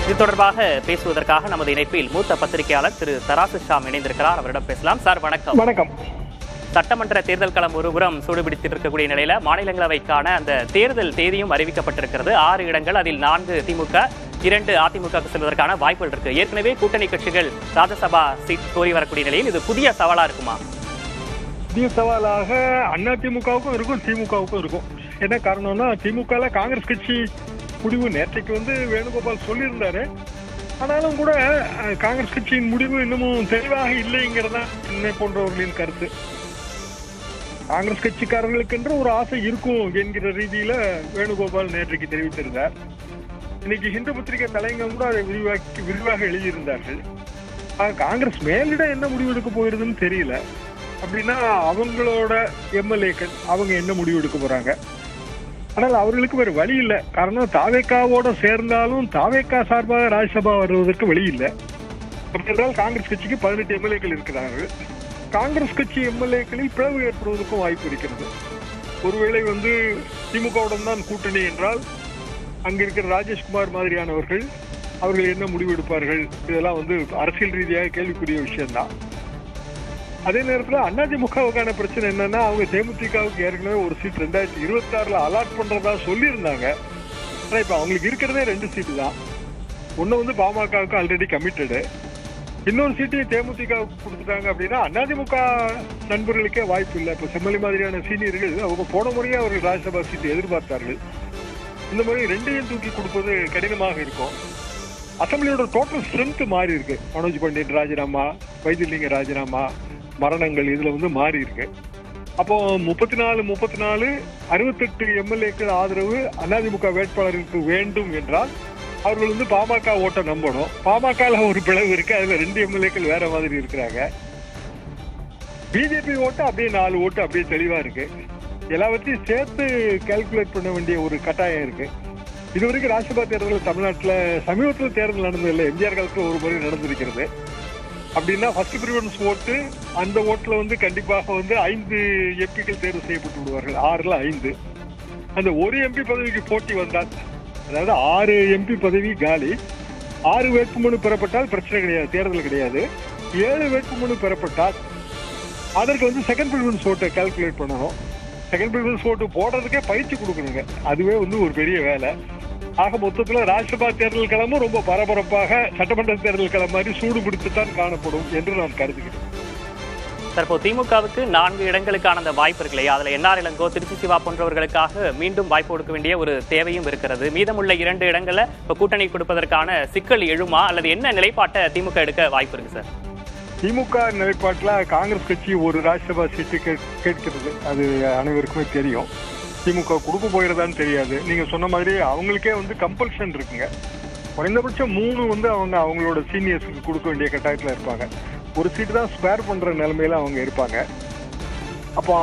இது தொடர்பாக பேசுவதற்காக நமது இணைப்பில் மூத்த பத்திரிகையாளர் திரு தராசு ஷாம் இணைந்திருக்கிறார். அவரிடம் பேசலாம். சார் வணக்கம். வணக்கம். சட்டமன்ற தேர்தல் களம் ஒருபுறம் சூடுபிடித்திருக்கக்கூடிய நிலையில மாநிலங்களவைக்கான அந்த தேர்தல் தேதியும் அறிவிக்கப்பட்டிருக்கிறது. 6 இடங்கள், அதில் 4 திமுக, 2 அதிமுக செல்வதற்கான வாய்ப்புகள் இருக்கு. ஏற்கனவே கூட்டணி கட்சிகள் ராஜ்யசபா சீட் கோரி வரக்கூடிய நிலையில் இது புதிய சவாலா இருக்குமா? புதிய சவாலாக அதிமுகவுக்கும் இருக்கும், திமுகவுக்கும் இருக்கும். என்ன காரணம்னா, திமுக காங்கிரஸ் கட்சி முடிவு நேற்றைக்கு வேணுகோபால் சொல்லியிருந்தாரு. ஆனாலும் கூட காங்கிரஸ் கட்சியின் முடிவு இன்னமும் தெளிவாக இல்லைங்கிறதா என்னை போன்றவர்களின் கருத்து. காங்கிரஸ் கட்சிக்காரர்களுக்கென்று ஒரு ஆசை இருக்கும் என்கிற ரீதியில வேணுகோபால் நேற்றைக்கு தெரிவித்திருந்தார். இன்னைக்கு ஹிந்து பத்திரிகை தலைங்க கூட அதை விரிவாக எழுதியிருந்தார்கள். காங்கிரஸ் மேலிடம் என்ன முடிவு எடுக்க போயிருதுன்னு தெரியல. அப்படின்னா அவங்களோட எம்எல்ஏக்கள் அவங்க என்ன முடிவு எடுக்க போறாங்க? ஆனால் அவர்களுக்கு வேறு வழி இல்லை. காரணம், தாவேக்காவோட சேர்ந்தாலும் தாவேக்கா சார்பாக ராஜ்யசபா வருவதற்கு வழி இல்லை. அப்படி என்றால் காங்கிரஸ் கட்சிக்கு 18 எம்எல்ஏக்கள் இருக்கிறார்கள். காங்கிரஸ் கட்சி எம்எல்ஏக்களில் பிளவு ஏற்படுவதற்கும் வாய்ப்பு இருக்கிறது. ஒருவேளை திமுகவுடன் தான் கூட்டணி என்றால் அங்க இருக்கிற ராஜேஷ்குமார் மாதிரியானவர்கள் அவர்கள் என்ன முடிவு எடுப்பார்கள்? இதெல்லாம் அரசியல் ரீதியாக கேள்விக்குரிய விஷயம்தான். அதே நேரத்தில் அதிமுகவுக்கான பிரச்சனை என்னன்னா, அவங்க தேமுதிகவுக்கு ஏற்கனவே ஒரு சீட் 2026 அலாட் பண்றதா சொல்லியிருந்தாங்க. ஆனா இப்ப அவங்களுக்கு இருக்கிறதே 2 சீட்டு தான். ஒண்ணு பாமகவுக்கு ஆல்ரெடி கமிட்டடு, இன்னொரு சீட்டையும் தேமுதிகவுக்கு கொடுத்துட்டாங்க. அப்படின்னா அதிமுக நண்பர்களுக்கே வாய்ப்பு இல்லை. இப்ப செம்மொழி மாதிரியான சீனியர்கள் அவங்க போன முறையே அவர்கள் ராஜ்யசபா சீட்டு எதிர்பார்த்தார்கள். இந்த மாதிரி 2ஐயும் தூக்கி கொடுப்பது கடினமாக இருக்கும். அசம்பிளியோட டோட்டல் ஸ்ட்ரென்த் மாறி இருக்கு. மனோஜ் பாண்டியன் ராஜினாமா, வைத்திலிங்க ராஜினாமா, மரணங்கள் இதுல மாறி இருக்கு. அப்போ 34 68 எம்எல்ஏக்கள் ஆதரவு அதிமுக வேட்பாளருக்கு வேண்டும் என்றால் அவர்கள் பாமக ஓட்டை நம்பணும். பாமக ஒரு பிளவு இருக்கு, அதுல 2 எம்எல்ஏக்கள் வேற மாதிரி இருக்கிறாங்க. பிஜேபி ஓட்டு அப்படியே 4 ஓட்டு அப்படியே தெளிவா இருக்கு. எல்லாவற்றையும் சேர்த்து கால்குலேட் பண்ண வேண்டிய ஒரு கட்டாயம் இருக்கு. இதுவரைக்கும் ராஜ்யசபா தேர்தல் தமிழ்நாட்டில் சமீபத்தில் தேர்தல் நடந்ததில்லை. எம்ஜிஆர் காலத்தில் ஒரு முறை நடந்திருக்கிறது. அப்படின்னா ஃபர்ஸ்ட் ப்ரிஃபரன்ஸ் ஓட்டு, அந்த ஓட்டுல கண்டிப்பாக 5 எம்பிக்கள் தேர்வு செய்யப்பட்டு விடுவார்கள். 6ல் 5. அந்த ஒரு எம்பி பதவிக்கு போட்டி வந்தால், அதாவது 6 எம்பி பதவி காலி, 6 வேட்புமனு பெறப்பட்டால் பிரச்சனை கிடையாது, தேர்தல் கிடையாது. 7 வேட்புமனு பெறப்பட்டால் அதற்கு செகண்ட் ப்ரிஃபரன்ஸ் ஓட்டை கால்குலேட் பண்ணணும். செகண்ட் ப்ரிஃபரன்ஸ் ஓட்டு போடுறதுக்கே பயிற்சி கொடுக்கணுங்க. அதுவே ஒரு பெரிய வேலை. ஆக மொத்தத்துல ராஜ்யசபா தேர்தல் களமும் ரொம்ப பரபரப்பாக சட்டமன்ற தேர்தல் களம் மாதிரி சூடு பிடித்துத்தான் காணப்படும் என்று நான் கருதுகிறேன். தற்போது திமுகவுக்கு 4 இடங்களுக்கான அந்த வாய்ப்பு இருக்கு இல்லையா? அதுல என்ஆர் இளங்கோ, திருச்சி சிவா போன்றவர்களுக்காக மீண்டும் வாய்ப்பு கொடுக்க வேண்டிய ஒரு தேவையும் இருக்கிறது. மீதமுள்ள 2 இடங்களை இப்ப கூட்டணி கொடுப்பதற்கான சிக்கல் எழுமா, அல்லது என்ன நிலைப்பாட்டை திமுக எடுக்க வாய்ப்பு இருக்கு சார்? திமுக நிலைப்பாட்டுல காங்கிரஸ் கட்சி ஒரு ராஜ்யசபா சீட்டு கேட்கிறது, அது அனைவருக்குமே தெரியும். திமுக கொடுக்க போகிறதான்னு தெரியாது. நீங்க சொன்ன மாதிரி அவங்களுக்கே கம்பல்ஷன் இருக்குங்க. குறைந்தபட்சம் 3 அவங்களோட சீனியர்ஸுக்கு கொடுக்க வேண்டிய கட்டாயத்துல இருப்பாங்க. ஒரு சீட்டு தான் ஸ்பேர் பண்ற நிலைமையில அவங்க இருப்பாங்க. அப்போ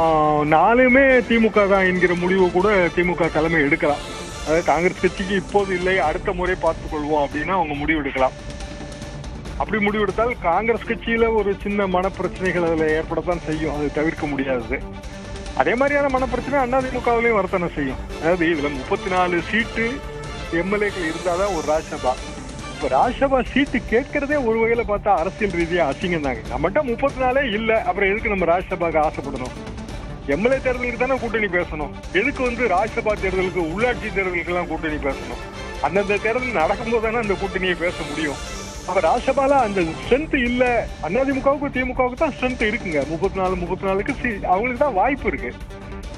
4மே திமுக தான் என்கிற முடிவு கூட திமுக தலைமை எடுக்கலாம். அதாவது காங்கிரஸ் கட்சிக்கு இப்போது இல்லை, அடுத்த முறை பார்த்துக் கொள்வோம் அப்படின்னா அவங்க முடிவு எடுக்கலாம். அப்படி முடிவெடுத்தால் காங்கிரஸ் கட்சியில ஒரு சின்ன மனப்பிரச்சனைகள் அதுல ஏற்படத்தான் செய்யும், அது தவிர்க்க முடியாதது. அதே மாதிரியான மனப்பிரச்சனை அதிமுகவிலையும் வர்த்தனை செய்யும். அதாவது இதுல 34 சீட்டு எம்எல்ஏக்கள் இருந்தாதான் ஒரு ராஜ்யசபா. இப்ப ராஜ்யசபா சீட்டு கேட்கறதே ஒரு வகையில பார்த்தா அரசியல் ரீதியா அசிங்கம் தாங்க. நம்மகிட்ட 34 இல்ல, அப்புறம் எதுக்கு நம்ம ராஜ்யசபாக்கு ஆசைப்படணும்? எம்எல்ஏ தேர்தலுக்கு தானே கூட்டணி பேசணும். எதுக்கு ராஜ்யசபா தேர்தலுக்கு, உள்ளாட்சி தேர்தலுக்கு எல்லாம் கூட்டணி பேசணும்? அந்தந்த தேர்தல் நடக்கும்போது தானே அந்த கூட்டணியை பேச முடியும். அப்ப ராஜ்யசபால அந்த ஸ்ட்ரென்த் இல்ல. அதிமுகவுக்கு திமுகவுக்கு தான் ஸ்ட்ரென்த் இருக்குங்க. 34க்கு அவங்களுக்கு தான் வாய்ப்பு இருக்கு.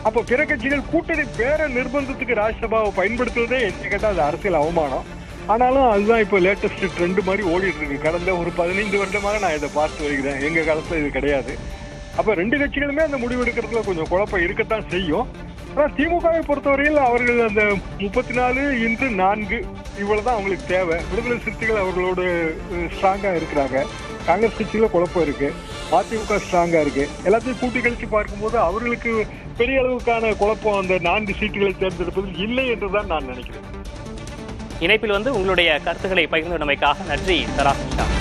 அப்போ பிற கட்சிகள் கூட்டணி பேர நிர்பந்தத்துக்கு ராஜ்யசபாவை பயன்படுத்துவதே என்ன கேட்டா அது அரசியல் அவமானம். ஆனாலும் அதுதான் இப்போ லேட்டஸ்ட் ட்ரெண்ட் மாதிரி ஓடிட்டு இருக்கு. கடந்த ஒரு 15 வருடமாக நான் இதை பார்த்து வருகிறேன். எங்க காலத்துல இது கிடையாது. அப்ப 2 கட்சிகளுமே அந்த முடிவு எடுக்கிறதுல கொஞ்சம் குழப்பம் இருக்கத்தான் செய்யும். ஆனா திமுகவை பொறுத்தவரையில் அவர்கள் அந்த 34x4 இவ்வளவுதான் அவங்களுக்கு தேவை. விடுதலை சிறுத்தைகள் அவர்களோட ஸ்ட்ராங்கா இருக்கிறாங்க. காங்கிரஸ் கட்சியில குழப்பம் இருக்கு, அதிமுக ஸ்ட்ராங்கா இருக்கு. எல்லாத்தையும் கூட்டி கழிச்சு பார்க்கும்போது அவர்களுக்கு பெரிய அளவுக்கான குழப்பம் அந்த 4 சீட்டுகளை தேர்ந்தெடுப்பதில் இல்லை என்றுதான் நான் நினைக்கிறேன். இணைப்பில் உங்களுடைய கருத்துக்களை பகிர்ந்தமைக்காக நன்றி தராசு.